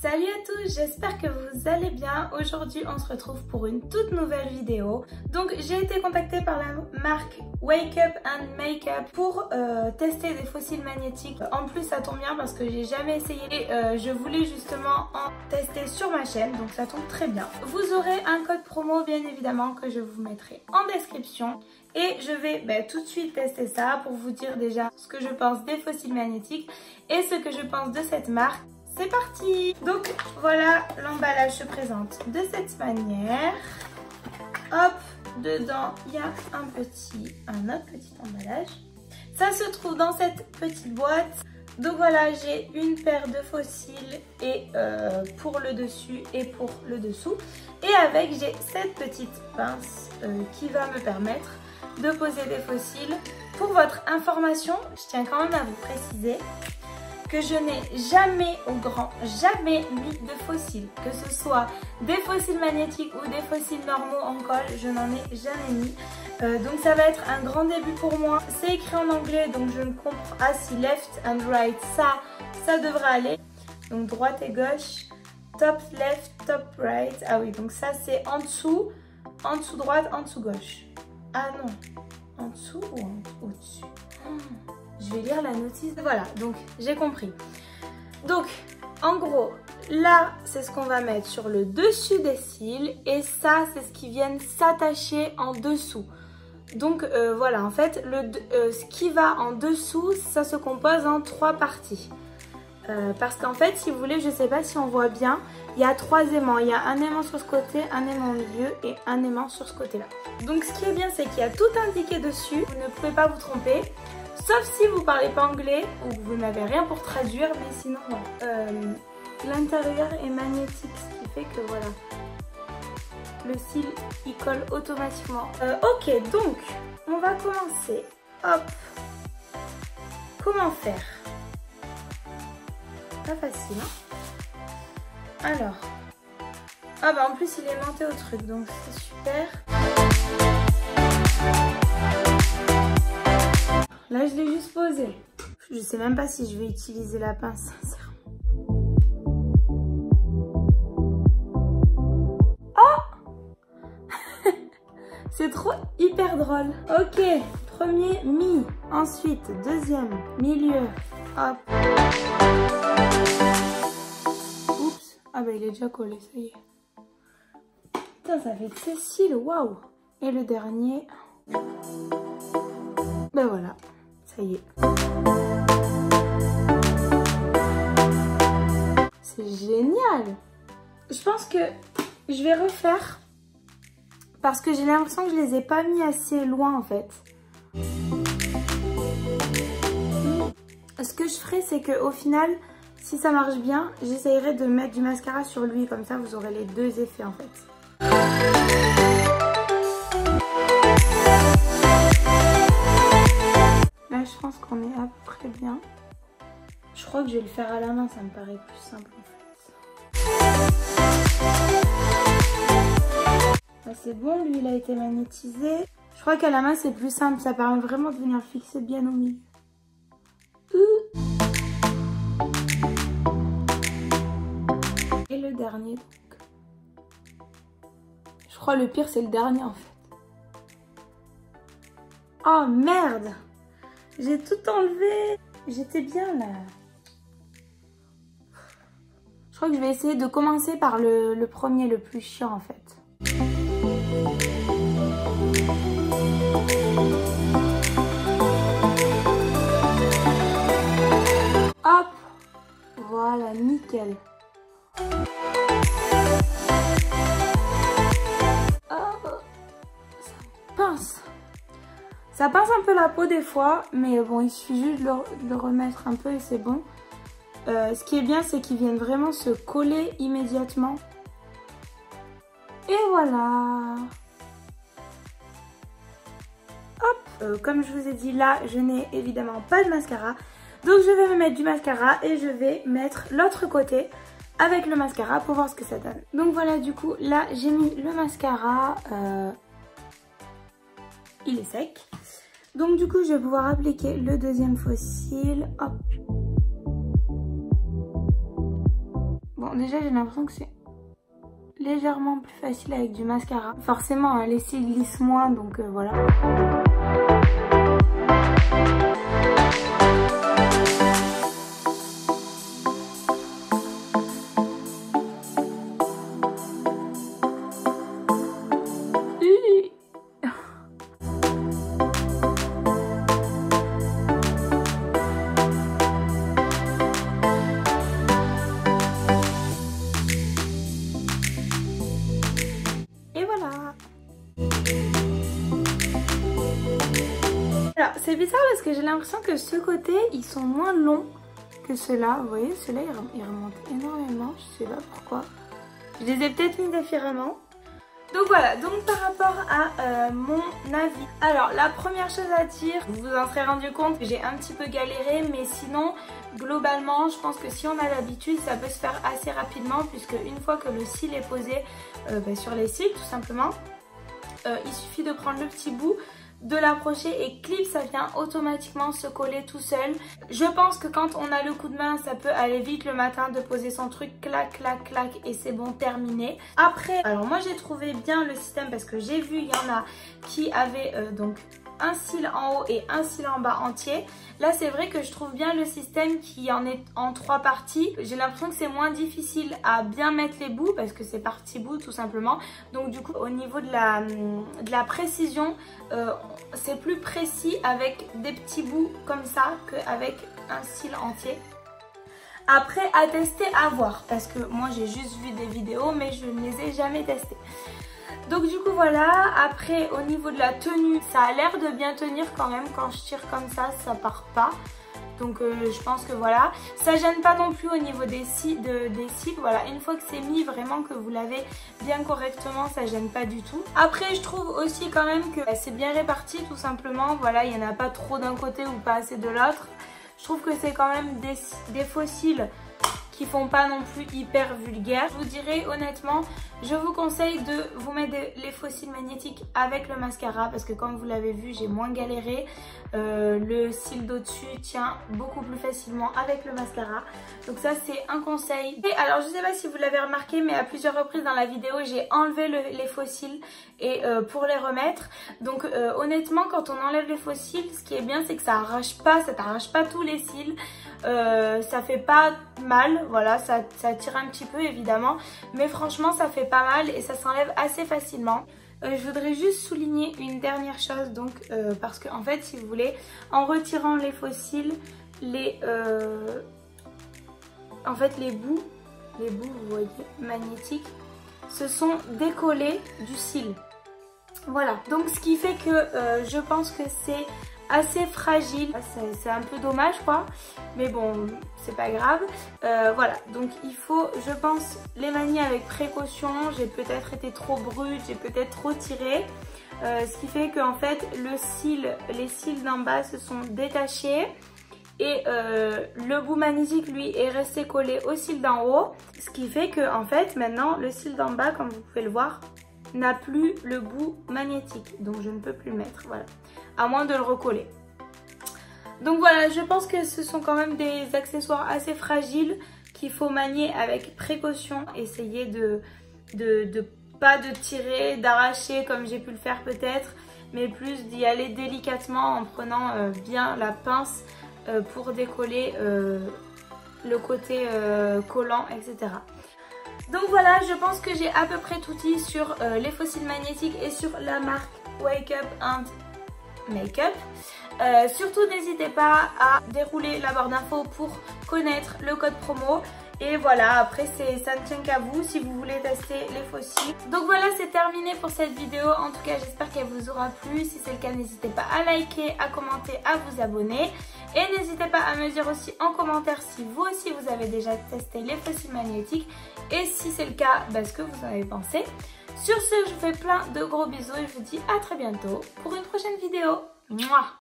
Salut à tous, j'espère que vous allez bien. Aujourd'hui on se retrouve pour une toute nouvelle vidéo. Donc j'ai été contactée par la marque Wake Up and Makeup pour tester des fossiles magnétiques. En plus ça tombe bien parce que j'ai jamais essayé et je voulais justement en tester sur ma chaîne, donc ça tombe très bien. Vous aurez un code promo bien évidemment que je vous mettrai en description. Et je vais tout de suite tester ça pour vous dire déjà ce que je pense des fossiles magnétiques et ce que je pense de cette marque. C'est parti! Donc voilà, l'emballage se présente de cette manière. Hop, dedans il y a un autre petit emballage. Ça se trouve dans cette petite boîte. Donc voilà, j'ai une paire de fossiles et pour le dessus et pour le dessous. Et avec, j'ai cette petite pince qui va me permettre de poser des fossiles. Pour votre information, je tiens quand même à vous préciser que je n'ai jamais jamais mis de fossiles. Que ce soit des fossiles magnétiques ou des fossiles normaux en colle, je n'en ai jamais mis. Donc ça va être un grand début pour moi. C'est écrit en anglais donc je ne comprends pas si left and right, ça devrait aller. Donc droite et gauche, top left, top right. Ah oui, donc ça c'est en dessous droite, en dessous gauche. Ah non, en dessous ou au-dessus? Je vais lire la notice. Voilà, donc j'ai compris. Donc, en gros, là, c'est ce qu'on va mettre sur le dessus des cils. Et ça, c'est ce qui vient s'attacher en dessous. Donc, voilà, en fait, ce qui va en dessous, ça se compose en 3 parties. Parce qu'en fait, si vous voulez, je ne sais pas si on voit bien, il y a 3 aimants. Il y a un aimant sur ce côté, un aimant au milieu et un aimant sur ce côté-là. Donc, ce qui est bien, c'est qu'il y a tout indiqué dessus. Vous ne pouvez pas vous tromper. Sauf si vous parlez pas anglais ou que vous n'avez rien pour traduire, mais sinon voilà. L'intérieur est magnétique, ce qui fait que voilà, le cil il colle automatiquement. Ok, donc on va commencer. Hop, comment faire? Pas facile, hein? Alors, ah bah en plus il est monté au truc, donc c'est super. Là, je l'ai juste posé. Je sais même pas si je vais utiliser la pince, sincèrement. Oh! C'est trop hyper drôle. Ok, premier mi. Ensuite, deuxième, milieu. Hop. Oups. Ah bah il est déjà collé, ça y est. Putain, ça fait de ces cils, waouh. Et le dernier. Ben voilà. Ça y est. C'est génial. Je pense que je vais refaire parce que j'ai l'impression que je les ai pas mis assez loin en fait. Ce que je ferai, c'est que au final, si ça marche bien, j'essayerai de mettre du mascara sur lui, comme ça vous aurez les deux effets en fait. Là, je pense qu'on est à peu près bien. Je crois que je vais le faire à la main, ça me paraît plus simple en fait. Là, c'est bon, lui il a été magnétisé. Je crois qu'à la main c'est plus simple, ça permet vraiment de venir fixer bien au milieu. Et le dernier donc. Je crois le pire c'est le dernier en fait. Oh merde! J'ai tout enlevé. J'étais bien là. Je crois que je vais essayer de commencer par le premier, le plus chiant en fait. Hop. Voilà, nickel. Oh, ça pince. Ça pince un peu la peau des fois, mais bon, il suffit juste de le remettre un peu et c'est bon. Ce qui est bien, c'est qu'ils viennent vraiment se coller immédiatement. Et voilà. Hop, comme je vous ai dit, là, je n'ai évidemment pas de mascara. Donc, je vais me mettre du mascara et je vais mettre l'autre côté avec le mascara pour voir ce que ça donne. Donc voilà, du coup, là, j'ai mis le mascara. Il est sec. Donc du coup, je vais pouvoir appliquer le deuxième faux cil. Hop. Bon, déjà j'ai l'impression que c'est légèrement plus facile avec du mascara. Forcément, hein, les cils glissent moins, donc voilà. Alors c'est bizarre parce que j'ai l'impression que ce côté ils sont moins longs que ceux-là. Vous voyez, ceux-là ils remontent énormément, je sais pas pourquoi. Je les ai peut-être mis différemment. Donc voilà, donc par rapport à mon avis. Alors la première chose à dire, vous vous en serez rendu compte que j'ai un petit peu galéré, mais sinon globalement je pense que si on a l'habitude ça peut se faire assez rapidement, puisque une fois que le cil est posé sur les cils tout simplement, il suffit de prendre le petit bout, de l'approcher et clip, ça vient automatiquement se coller tout seul. Je pense que quand on a le coup de main, ça peut aller vite le matin de poser son truc, clac, clac, clac et c'est bon, terminé. Après, alors moi j'ai trouvé bien le système parce que j'ai vu, il y en a qui avaient donc un cil en haut et un cil en bas entier. Là c'est vrai que je trouve bien le système qui en est en 3 parties. J'ai l'impression que c'est moins difficile à bien mettre les bouts parce que c'est par petits bouts tout simplement. Donc du coup au niveau de la précision, c'est plus précis avec des petits bouts comme ça qu'avec un cil entier. Après à tester, à voir, parce que moi j'ai juste vu des vidéos mais je ne les ai jamais testées. Donc du coup voilà, après au niveau de la tenue, ça a l'air de bien tenir quand même. Quand je tire comme ça part pas. Donc je pense que voilà, ça gêne pas non plus au niveau des cils, voilà, une fois que c'est mis, vraiment que vous l'avez bien correctement, ça gêne pas du tout. Après je trouve aussi quand même que c'est bien réparti tout simplement, voilà, il n'y en a pas trop d'un côté ou pas assez de l'autre. Je trouve que c'est quand même des faux cils qui font pas non plus hyper vulgaires. Je vous dirais honnêtement, je vous conseille de vous mettre les faux cils magnétiques avec le mascara parce que comme vous l'avez vu, j'ai moins galéré. Le cil d'au-dessus tient beaucoup plus facilement avec le mascara. Donc ça c'est un conseil. Et alors je sais pas si vous l'avez remarqué, mais à plusieurs reprises dans la vidéo j'ai enlevé les faux cils et pour les remettre. Donc honnêtement quand on enlève les faux cils, ce qui est bien c'est que ça arrache pas, ça t'arrache pas tous les cils. Ça fait pas mal, voilà, ça tire un petit peu évidemment, mais franchement ça fait pas mal et ça s'enlève assez facilement. Je voudrais juste souligner une dernière chose, donc parce que en fait si vous voulez, en retirant les faux cils, en fait les bouts vous voyez magnétiques se sont décollés du cil. Voilà, donc ce qui fait que je pense que c'est assez fragile, c'est un peu dommage quoi, mais bon c'est pas grave. Voilà, donc il faut je pense les manier avec précaution. J'ai peut-être été trop brute, j'ai peut-être trop tiré, ce qui fait que en fait les cils d'en bas se sont détachés et le bout magnétique lui est resté collé au cil d'en haut, ce qui fait que en fait maintenant le cil d'en bas, comme vous pouvez le voir, n'a plus le bout magnétique, donc je ne peux plus le mettre, voilà, à moins de le recoller. Donc voilà, je pense que ce sont quand même des accessoires assez fragiles qu'il faut manier avec précaution, essayer de pas de tirer, d'arracher comme j'ai pu le faire peut-être, mais plus d'y aller délicatement en prenant bien la pince pour décoller le côté collant, etc. Donc voilà, je pense que j'ai à peu près tout dit sur les faux cils magnétiques et sur la marque Wake Up and Make Up. Surtout n'hésitez pas à dérouler la barre d'infos pour connaître le code promo. Et voilà, après ça ne tient qu'à vous si vous voulez tester les faux cils. Donc voilà, c'est terminé pour cette vidéo. En tout cas, j'espère qu'elle vous aura plu. Si c'est le cas, n'hésitez pas à liker, à commenter, à vous abonner. Et n'hésitez pas à me dire aussi en commentaire si vous aussi vous avez déjà testé les faux cils magnétiques. Et si c'est le cas, ce que vous en avez pensé. Sur ce, je vous fais plein de gros bisous et je vous dis à très bientôt pour une prochaine vidéo. Mouah!